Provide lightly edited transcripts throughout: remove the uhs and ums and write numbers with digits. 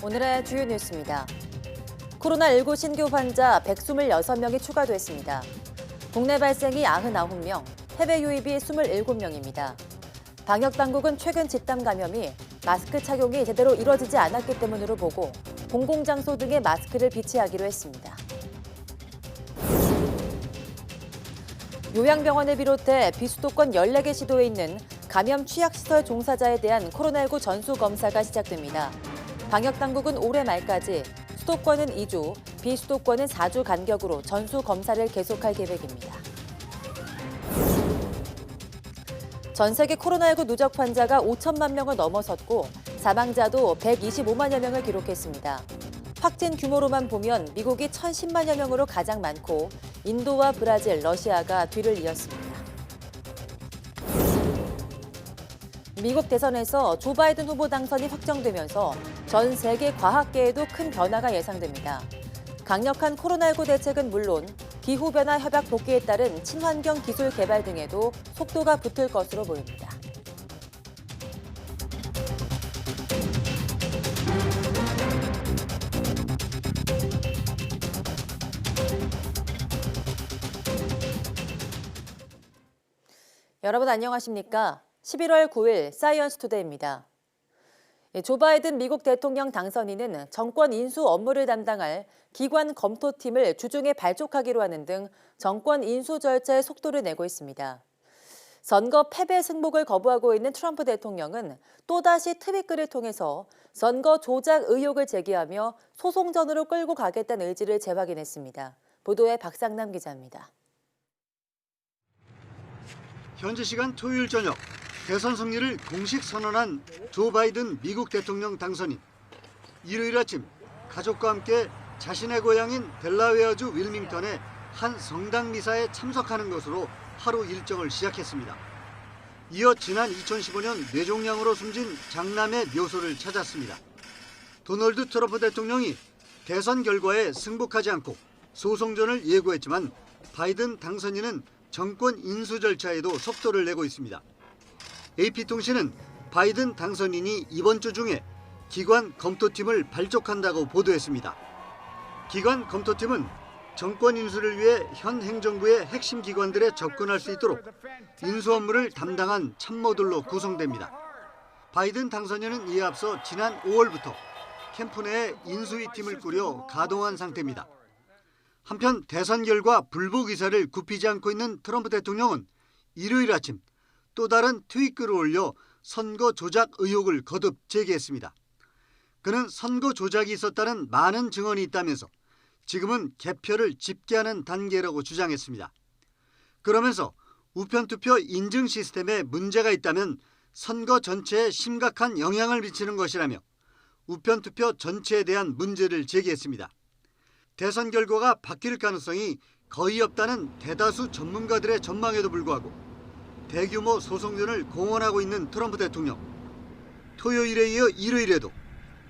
오늘의 주요 뉴스입니다. 코로나19 신규 환자 126명이 추가됐습니다. 국내 발생이 99명, 해외 유입이 27명입니다. 방역당국은 최근 집단 감염이 마스크 착용이 제대로 이뤄지지 않았기 때문으로 보고 공공장소 등에 마스크를 비치하기로 했습니다. 요양병원을 비롯해 비수도권 14개 시도에 있는 감염 취약시설 종사자에 대한 코로나19 전수검사가 시작됩니다. 방역당국은 올해 말까지 수도권은 2주, 비수도권은 4주 간격으로 전수검사를 계속할 계획입니다. 전 세계 코로나19 누적 환자가 5천만 명을 넘어섰고 사망자도 125만여 명을 기록했습니다. 확진 규모로만 보면 미국이 1,010만여 명으로 가장 많고 인도와 브라질, 러시아가 뒤를 이었습니다. 미국 대선에서 조 바이든 후보 당선이 확정되면서 전 세계 과학계에도 큰 변화가 예상됩니다. 강력한 코로나19 대책은 물론 기후변화 협약 복귀에 따른 친환경 기술 개발 등에도 속도가 붙을 것으로 보입니다. 여러분 안녕하십니까? 11월 9일 사이언스 투데이입니다. 조 바이든 미국 대통령 당선인은 정권 인수 업무를 담당할 기관 검토팀을 주중에 발족하기로 하는 등 정권 인수 절차에 속도를 내고 있습니다. 선거 패배 승복을 거부하고 있는 트럼프 대통령은 또다시 트윗글을 통해서 선거 조작 의혹을 제기하며 소송전으로 끌고 가겠다는 의지를 재확인했습니다. 보도에 박상남 기자입니다. 현지 시간 토요일 저녁 대선 승리를 공식 선언한 조 바이든 미국 대통령 당선인. 일요일 아침 가족과 함께 자신의 고향인 델라웨어주 윌밍턴의 한 성당 미사에 참석하는 것으로 하루 일정을 시작했습니다. 이어 지난 2015년 뇌종양으로 숨진 장남의 묘소를 찾았습니다. 도널드 트럼프 대통령이 대선 결과에 승복하지 않고 소송전을 예고했지만 바이든 당선인은 정권 인수 절차에도 속도를 내고 있습니다. AP통신은 바이든 당선인이 이번 주 중에 기관 검토팀을 발족한다고 보도했습니다. 기관 검토팀은 정권 인수를 위해 현 행정부의 핵심 기관들에 접근할 수 있도록 인수 업무를 담당한 참모들로 구성됩니다. 바이든 당선인은 이에 앞서 지난 5월부터 캠프 내에 인수위 팀을 꾸려 가동한 상태입니다. 한편 대선 결과 불복 의사를 굽히지 않고 있는 트럼프 대통령은 일요일 아침 또 다른 트윗글을 올려 선거 조작 의혹을 거듭 제기했습니다. 그는 선거 조작이 있었다는 많은 증언이 있다면서 지금은 개표를 집계하는 단계라고 주장했습니다. 그러면서 우편투표 인증 시스템에 문제가 있다면 선거 전체에 심각한 영향을 미치는 것이라며 우편투표 전체에 대한 문제를 제기했습니다. 대선 결과가 바뀔 가능성이 거의 없다는 대다수 전문가들의 전망에도 불구하고 대규모 소송전을 공언하고 있는 트럼프 대통령. 토요일에 이어 일요일에도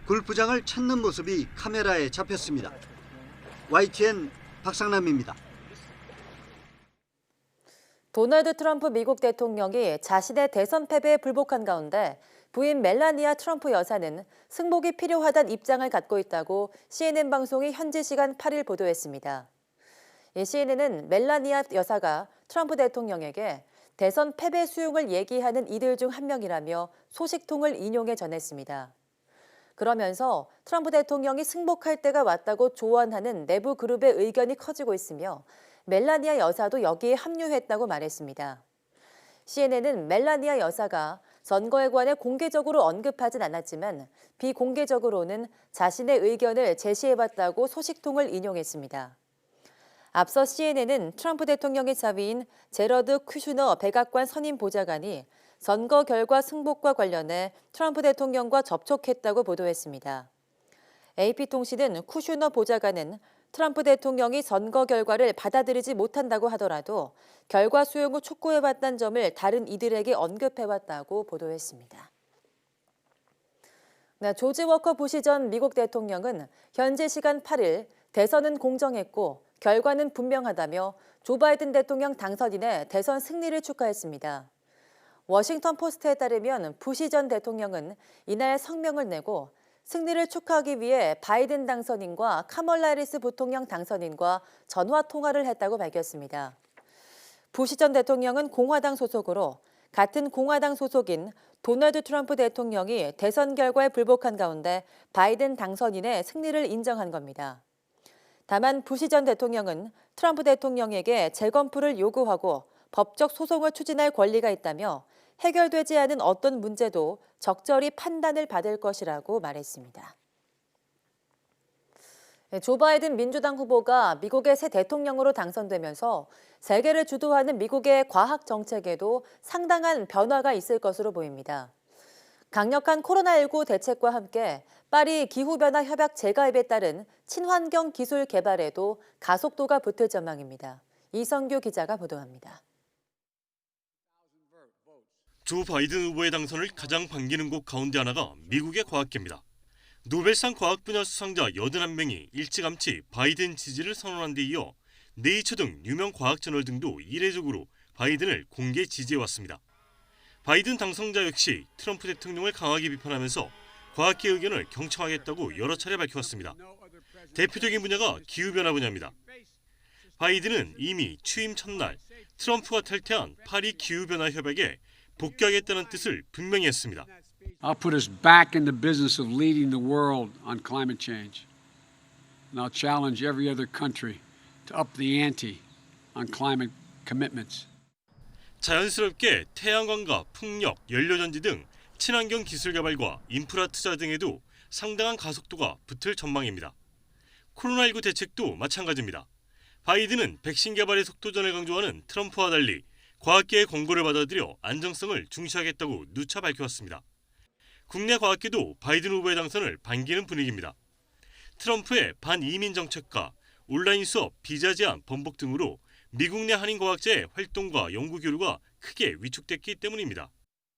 골프장을 찾는 모습이 카메라에 잡혔습니다. YTN 박상남입니다. 도널드 트럼프 미국 대통령이 자신의 대선 패배에 불복한 가운데 부인 멜라니아 트럼프 여사는 승복이 필요하다는 입장을 갖고 있다고 CNN 방송이 현지 시간 8일 보도했습니다. CNN은 멜라니아 여사가 트럼프 대통령에게 대선 패배 수용을 얘기하는 이들 중 한 명이라며 소식통을 인용해 전했습니다. 그러면서 트럼프 대통령이 승복할 때가 왔다고 조언하는 내부 그룹의 의견이 커지고 있으며 멜라니아 여사도 여기에 합류했다고 말했습니다. CNN은 멜라니아 여사가 선거에 관해 공개적으로 언급하진 않았지만 비공개적으로는 자신의 의견을 제시해봤다고 소식통을 인용했습니다. 앞서 CNN은 트럼프 대통령의 사위인 제러드 쿠슈너 백악관 선임 보좌관이 선거 결과 승복과 관련해 트럼프 대통령과 접촉했다고 보도했습니다. AP통신은 쿠슈너 보좌관은 트럼프 대통령이 선거 결과를 받아들이지 못한다고 하더라도 결과 수용을 촉구해왔다는 점을 다른 이들에게 언급해왔다고 보도했습니다. 조지 워커 부시 전 미국 대통령은 현지 시간 8일 대선은 공정했고 결과는 분명하다며 조 바이든 대통령 당선인의 대선 승리를 축하했습니다. 워싱턴 포스트에 따르면 부시 전 대통령은 이날 성명을 내고 승리를 축하하기 위해 바이든 당선인과 카멀라 해리스 부통령 당선인과 전화 통화를 했다고 밝혔습니다. 부시 전 대통령은 공화당 소속으로 같은 공화당 소속인 도널드 트럼프 대통령이 대선 결과에 불복한 가운데 바이든 당선인의 승리를 인정한 겁니다. 다만 부시 전 대통령은 트럼프 대통령에게 재검표를 요구하고 법적 소송을 추진할 권리가 있다며 해결되지 않은 어떤 문제도 적절히 판단을 받을 것이라고 말했습니다. 조 바이든 민주당 후보가 미국의 새 대통령으로 당선되면서 세계를 주도하는 미국의 과학 정책에도 상당한 변화가 있을 것으로 보입니다. 강력한 코로나19 대책과 함께 파리 기후변화 협약 재가입에 따른 친환경 기술 개발에도 가속도가 붙을 전망입니다. 이성규 기자가 보도합니다. 조 바이든 후보의 당선을 가장 반기는 곳 가운데 하나가 미국의 과학계입니다. 노벨상 과학 분야 수상자 81명이 일찌감치 바이든 지지를 선언한 데 이어 네이처 등 유명 과학 저널 등도 이례적으로 바이든을 공개 지지해왔습니다. 바이든 당선자 역시 트럼프 대통령을 강하게 비판하면서 과학계 의견을 경청하겠다고 여러 차례 밝혀왔습니다. 대표적인 분야가 기후변화 분야입니다. 바이든은 이미 취임 첫날 트럼프가 탈퇴한 파리 기후변화 협약에 복귀하겠다는 뜻을 분명히 했습니다. I'll put us back in the business of leading the world on climate change. And I'll challenge every other country to up the ante on climate commitments. 자연스럽게 태양광과 풍력, 연료전지 등 친환경 기술 개발과 인프라 투자 등에도 상당한 가속도가 붙을 전망입니다. 코로나19 대책도 마찬가지입니다. 바이든은 백신 개발의 속도전을 강조하는 트럼프와 달리 과학계의 권고를 받아들여 안정성을 중시하겠다고 누차 밝혀왔습니다. 국내 과학계도 바이든 후보의 당선을 반기는 분위기입니다. 트럼프의 반이민 정책과 온라인 수업, 비자 제한, 번복 등으로 미국 내 한인 과학자의 활동과 연구 교류가 크게 위축됐기 때문입니다.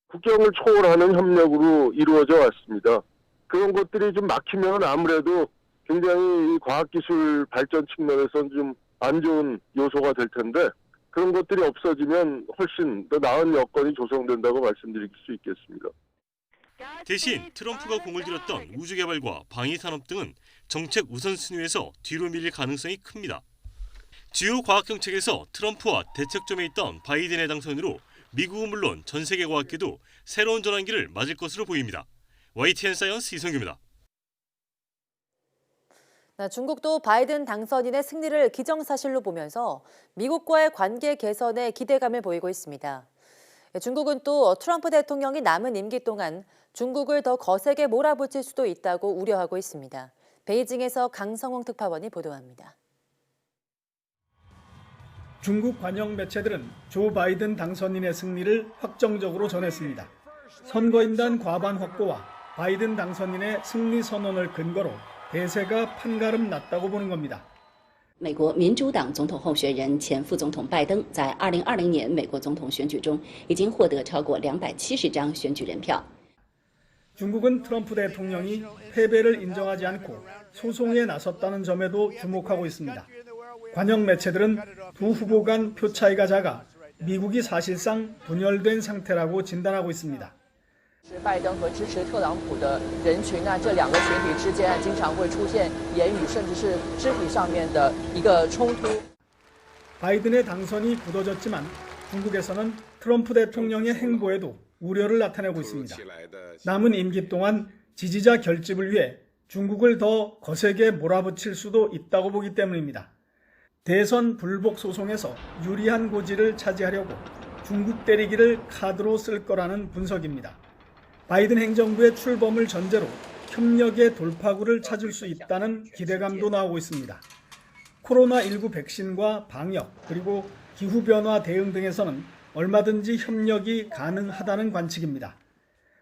국경을 초월하는 협력으로 이루어져 왔습니다. 그런 것들이 좀 막히면 아무래도 굉장히 과학기술 발전 측면에서는 좀 안 좋은 요소가 될 텐데 그런 것들이 없어지면 훨씬 더 나은 여건이 조성된다고 말씀드릴 수 있겠습니다. 대신 트럼프가 공을 들였던 우주개발과 방위산업 등은 정책 우선순위에서 뒤로 밀릴 가능성이 큽니다. 주요 과학정책에서 트럼프와 대척점에 있던 바이든의 당선으로 미국은 물론 전 세계 과학계도 새로운 전환기를 맞을 것으로 보입니다. YTN 사이언스 이성규입니다. 중국도 바이든 당선인의 승리를 기정사실로 보면서 미국과의 관계 개선에 기대감을 보이고 있습니다. 중국은 또 트럼프 대통령이 남은 임기 동안 중국을 더 거세게 몰아붙일 수도 있다고 우려하고 있습니다. 베이징에서 강성홍 특파원이 보도합니다. 중국 관영 매체들은 조 바이든 당선인의 승리를 확정적으로 전했습니다. 선거인단 과반 확보와 바이든 당선인의 승리 선언을 근거로 대세가 판가름 났다고 보는 겁니다. 美国民主党总统候选人前副总统拜登在2020年美国总统选举中已经获得超过270张选举人票。 중국은 트럼프 대통령이 패배를 인정하지 않고 소송에 나섰다는 점에도 주목하고 있습니다. 관영 매체들은 두 후보 간 표 차이가 작아 미국이 사실상 분열된 상태라고 진단하고 있습니다. 拜登和支持特朗普的人群这两个群体之间经常会出现言语甚至是肢体上面的一个冲突。 바이든의 당선이 굳어졌지만 중국에서는 트럼프 대통령의 행보에도 우려를 나타내고 있습니다. 남은 임기 동안 지지자 결집을 위해 중국을 더 거세게 몰아붙일 수도 있다고 보기 때문입니다. 대선 불복 소송에서 유리한 고지를 차지하려고 중국 때리기를 카드로 쓸 거라는 분석입니다. 바이든 행정부의 출범을 전제로 협력의 돌파구를 찾을 수 있다는 기대감도 나오고 있습니다. 코로나19 백신과 방역 그리고 기후변화 대응 등에서는 얼마든지 협력이 가능하다는 관측입니다.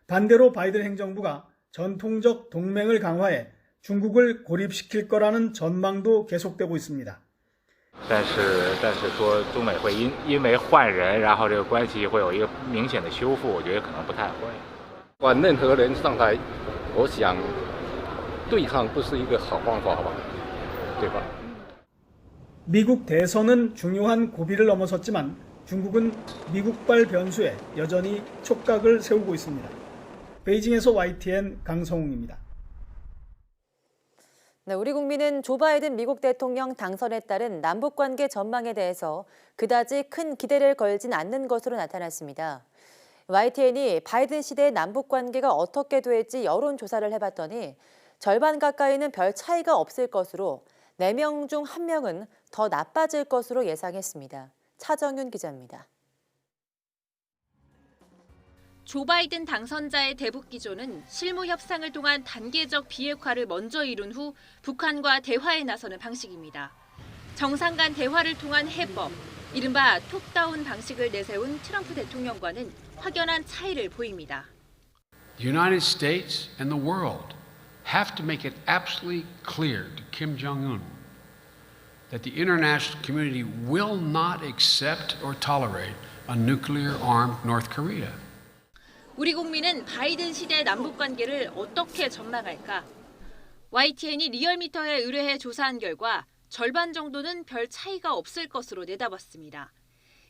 반대로 바이든 행정부가 전통적 동맹을 강화해 중국을 고립시킬 거라는 전망도 계속되고 있습니다. 但是说中美会因为换人，然后这个关系会有一个明显的修复，我觉得可能不太会。任何人上台，我想对抗不是一个好方法吧，对吧？ 미국 대선은 중요한 고비를 넘어섰지만 중국은 미국발 변수에 여전히 촉각을 세우고 있습니다. 베이징에서 YTN 강성웅입니다. 네, 우리 국민은 조 바이든 미국 대통령 당선에 따른 남북관계 전망에 대해서 그다지 큰 기대를 걸진 않는 것으로 나타났습니다. YTN이 바이든 시대의 남북관계가 어떻게 될지 여론조사를 해봤더니 절반 가까이는 별 차이가 없을 것으로 4명 중 1명은 더 나빠질 것으로 예상했습니다. 차정윤 기자입니다. 조 바이든 당선자의 대북 기조는 실무 협상을 통한 단계적 비핵화를 먼저 이룬 후 북한과 대화에 나서는 방식입니다. 정상 간 대화를 통한 해법, 이른바 톱다운 방식을 내세운 트럼프 대통령과는 확연한 차이를 보입니다. The United States and the world have to make it absolutely clear to Kim Jong-un that the international community will not accept or tolerate a nuclear-armed North Korea. 우리 국민은 바이든 시대 남북 관계를 어떻게 전망할까? YTN이 리얼미터에 의뢰해 조사한 결과 절반 정도는 별 차이가 없을 것으로 내다봤습니다.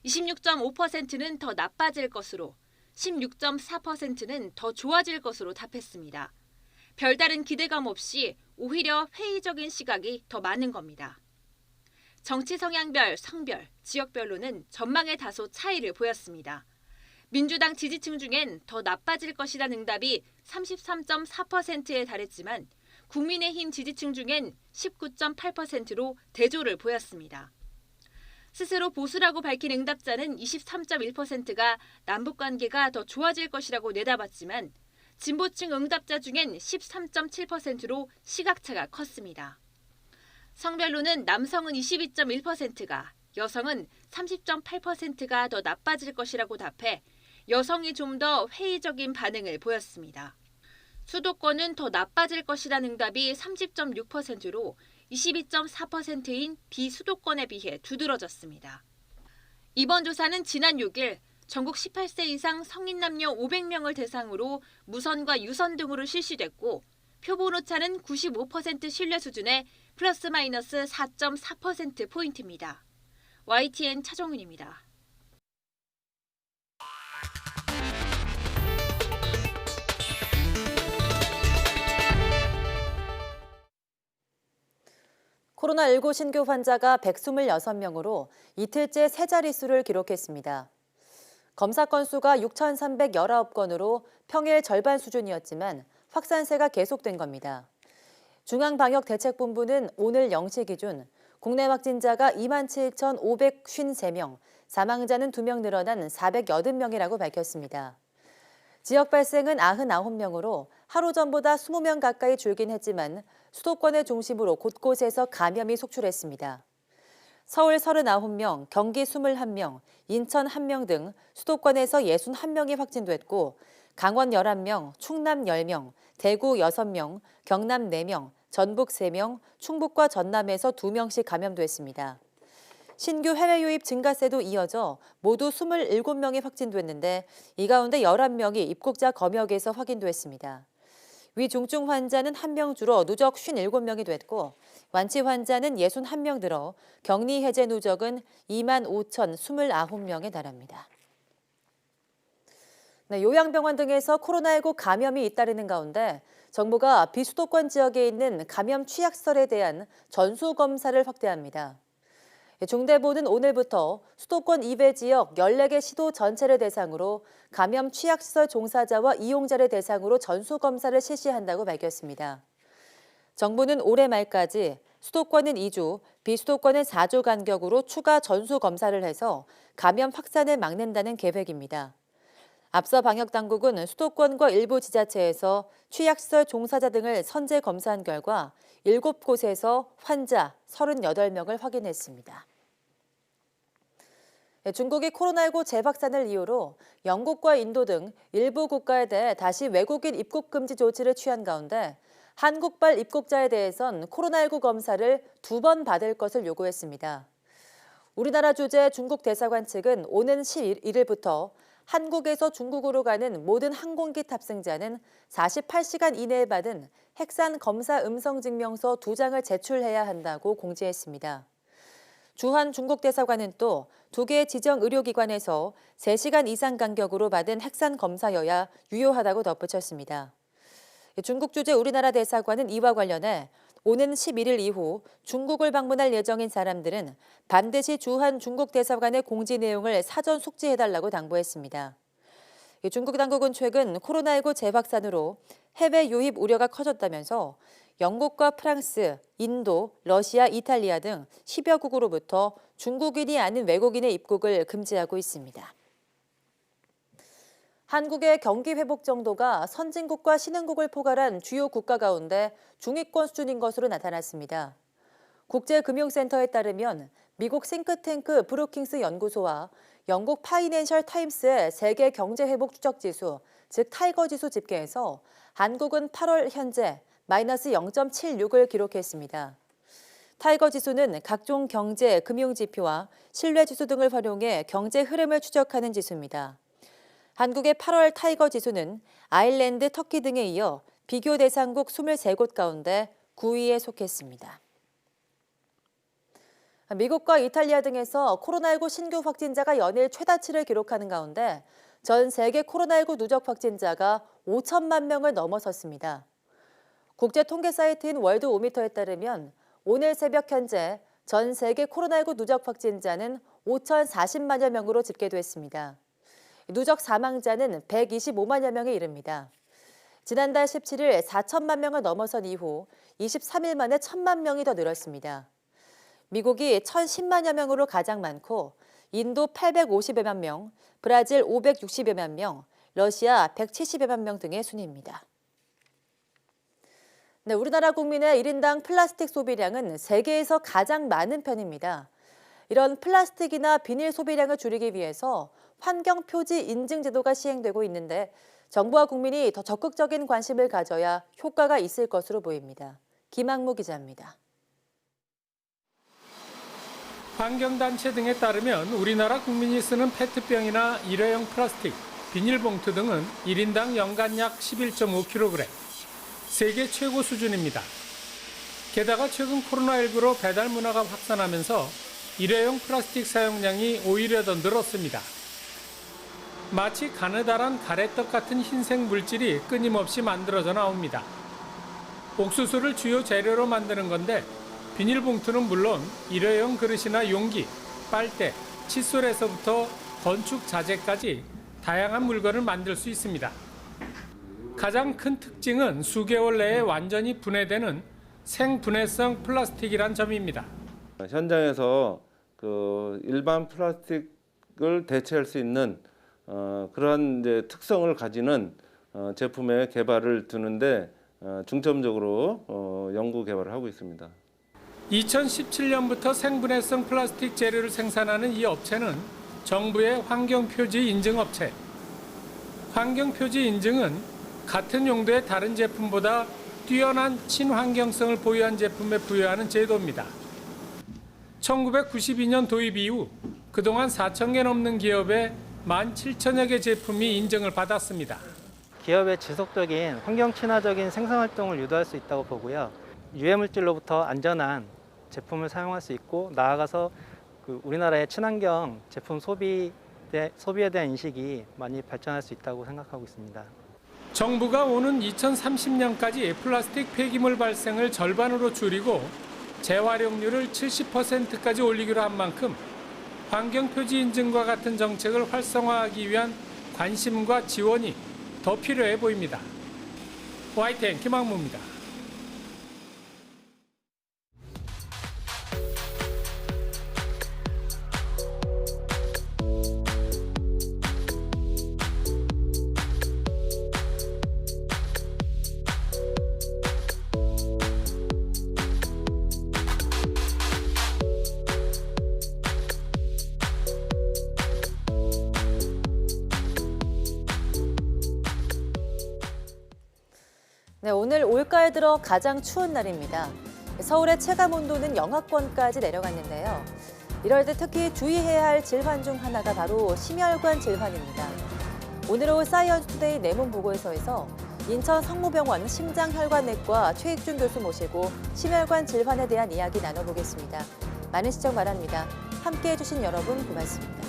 26.5%는 더 나빠질 것으로, 16.4%는 더 좋아질 것으로 답했습니다. 별다른 기대감 없이 오히려 회의적인 시각이 더 많은 겁니다. 정치 성향별, 성별, 지역별로는 전망에 다소 차이를 보였습니다. 민주당 지지층 중엔 더 나빠질 것이라는 응답이 33.4%에 달했지만 국민의힘 지지층 중엔 19.8%로 대조를 보였습니다. 스스로 보수라고 밝힌 응답자는 23.1%가 남북관계가 더 좋아질 것이라고 내다봤지만 진보층 응답자 중엔 13.7%로 시각차가 컸습니다. 성별로는 남성은 22.1%가, 여성은 30.8%가 더 나빠질 것이라고 답해 여성이 좀 더 회의적인 반응을 보였습니다. 수도권은 더 나빠질 것이라는 응답이 30.6%로 22.4%인 비수도권에 비해 두드러졌습니다. 이번 조사는 지난 6일 전국 18세 이상 성인 남녀 500명을 대상으로 무선과 유선 등으로 실시됐고 표본 오차는 95% 신뢰 수준의 플러스 마이너스 4.4%포인트입니다. YTN 차정윤입니다. 코로나19 신규 환자가 126명으로 이틀째 세 자릿수를 기록했습니다. 검사 건수가 6,319건으로 평일 절반 수준이었지만 확산세가 계속된 겁니다. 중앙방역대책본부는 오늘 0시 기준 국내 확진자가 27,553명, 사망자는 2명 늘어난 480명이라고 밝혔습니다. 지역 발생은 99명으로 하루 전보다 20명 가까이 줄긴 했지만 수도권을 중심으로 곳곳에서 감염이 속출했습니다. 서울 39명, 경기 21명, 인천 1명 등 수도권에서 61명이 확진됐고 강원 11명, 충남 10명, 대구 6명, 경남 4명, 전북 3명, 충북과 전남에서 2명씩 감염됐습니다. 신규 해외 유입 증가세도 이어져 모두 27명이 확진됐는데 이 가운데 11명이 입국자 검역에서 확인됐습니다. 위중증 환자는 1명 줄어 누적 57명이 됐고 완치 환자는 61명 늘어 격리 해제 누적은 25,029명에 달합니다. 네, 요양병원 등에서 코로나19 감염이 잇따르는 가운데 정부가 비수도권 지역에 있는 감염 취약시설에 대한 전수검사를 확대합니다. 중대본은 오늘부터 수도권 이외 지역 14개 시도 전체를 대상으로 감염 취약시설 종사자와 이용자를 대상으로 전수검사를 실시한다고 밝혔습니다. 정부는 올해 말까지 수도권은 2주, 비수도권은 4주 간격으로 추가 전수검사를 해서 감염 확산을 막는다는 계획입니다. 앞서 방역당국은 수도권과 일부 지자체에서 취약시설 종사자 등을 선제 검사한 결과 7곳에서 환자 38명을 확인했습니다. 중국이 코로나19 재확산을 이유로 영국과 인도 등 일부 국가에 대해 다시 외국인 입국 금지 조치를 취한 가운데 한국발 입국자에 대해선 코로나19 검사를 2번 받을 것을 요구했습니다. 우리나라 주재 중국 대사관 측은 오는 11일부터 한국에서 중국으로 가는 모든 항공기 탑승자는 48시간 이내에 받은 핵산 검사 음성증명서 2장을 제출해야 한다고 공지했습니다. 주한 중국 대사관은 또 2개의 지정 의료기관에서 3시간 이상 간격으로 받은 핵산 검사여야 유효하다고 덧붙였습니다. 중국 주재 우리나라 대사관은 이와 관련해 오는 11일 이후 중국을 방문할 예정인 사람들은 반드시 주한 중국 대사관의 공지 내용을 사전 숙지해달라고 당부했습니다. 중국 당국은 최근 코로나19 재확산으로 해외 유입 우려가 커졌다면서 영국과 프랑스, 인도, 러시아, 이탈리아 등 10여 국으로부터 중국인이 아닌 외국인의 입국을 금지하고 있습니다. 한국의 경기 회복 정도가 선진국과 신흥국을 포괄한 주요 국가 가운데 중위권 수준인 것으로 나타났습니다. 국제금융센터에 따르면 미국 싱크탱크 브루킹스 연구소와 영국 파이낸셜 타임스의 세계 경제 회복 추적 지수, 즉 타이거 지수 집계에서 한국은 8월 현재 마이너스 0.76을 기록했습니다. 타이거 지수는 각종 경제, 금융 지표와 신뢰 지수 등을 활용해 경제 흐름을 추적하는 지수입니다. 한국의 8월 타이거 지수는 아일랜드, 터키 등에 이어 비교 대상국 23곳 가운데 9위에 속했습니다. 미국과 이탈리아 등에서 코로나19 신규 확진자가 연일 최다치를 기록하는 가운데 전 세계 코로나19 누적 확진자가 5천만 명을 넘어섰습니다. 국제 통계 사이트인 월드오미터에 따르면 오늘 새벽 현재 전 세계 코로나19 누적 확진자는 5,040만여 명으로 집계됐습니다. 누적 사망자는 125만여 명에 이릅니다. 지난달 17일 4천만 명을 넘어선 이후 23일 만에 1,000만 명이 더 늘었습니다. 미국이 1,010만여 명으로 가장 많고 인도 850여만 명, 브라질 560여만 명, 러시아 170여만 명 등의 순입니다. 네, 우리나라 국민의 1인당 플라스틱 소비량은 세계에서 가장 많은 편입니다. 이런 플라스틱이나 비닐 소비량을 줄이기 위해서 환경표지 인증 제도가 시행되고 있는데 정부와 국민이 더 적극적인 관심을 가져야 효과가 있을 것으로 보입니다. 김학무 기자입니다. 환경단체 등에 따르면 우리나라 국민이 쓰는 페트병이나 일회용 플라스틱, 비닐봉투 등은 1인당 연간 약 11.5kg, 세계 최고 수준입니다. 게다가 최근 코로나19로 배달 문화가 확산하면서 일회용 플라스틱 사용량이 오히려 더 늘었습니다. 마치 가느다란 가래떡 같은 흰색 물질이 끊임없이 만들어져 나옵니다. 옥수수를 주요 재료로 만드는 건데 비닐봉투는 물론 일회용 그릇이나 용기, 빨대, 칫솔에서부터 건축 자재까지 다양한 물건을 만들 수 있습니다. 가장 큰 특징은 수개월 내에 완전히 분해되는 생분해성 플라스틱이란 점입니다. 현장에서 일반 플라스틱을 대체할 수 있는 그런 이제 특성을 가지는 제품의 개발을 두는데 중점적으로 연구 개발을 하고 있습니다. 2017년부터 생분해성 플라스틱 재료를 생산하는 이 업체는 정부의 환경표지 인증업체. 환경표지 인증은 같은 용도의 다른 제품보다 뛰어난 친환경성을 보유한 제품에 부여하는 제도입니다. 1992년 도입 이후 그동안 4,000개 넘는 기업에 17,000여 개 제품이 인증을 받았습니다. 기업의 지속적인 환경 친화적인 생산활동을 유도할 수 있다고 보고요. 유해물질로부터 안전한 제품을 사용할 수 있고 나아가서 우리나라의 친환경 제품 소비에 대한 인식이 많이 발전할 수 있다고 생각하고 있습니다. 정부가 오는 2030년까지 플라스틱 폐기물 발생을 절반으로 줄이고 재활용률을 70%까지 올리기로 한 만큼 환경표지 인증과 같은 정책을 활성화하기 위한 관심과 지원이 더 필요해 보입니다. YTN 김학무입니다. 네, 오늘 올가을 들어 가장 추운 날입니다. 서울의 체감 온도는 영하권까지 내려갔는데요. 이럴 때 특히 주의해야 할 질환 중 하나가 바로 심혈관 질환입니다. 오늘 오후 사이언스투데이 내문 보고서에서 인천 성모병원 심장혈관내과 최익준 교수 모시고 심혈관 질환에 대한 이야기 나눠보겠습니다. 많은 시청 바랍니다. 함께해 주신 여러분 고맙습니다.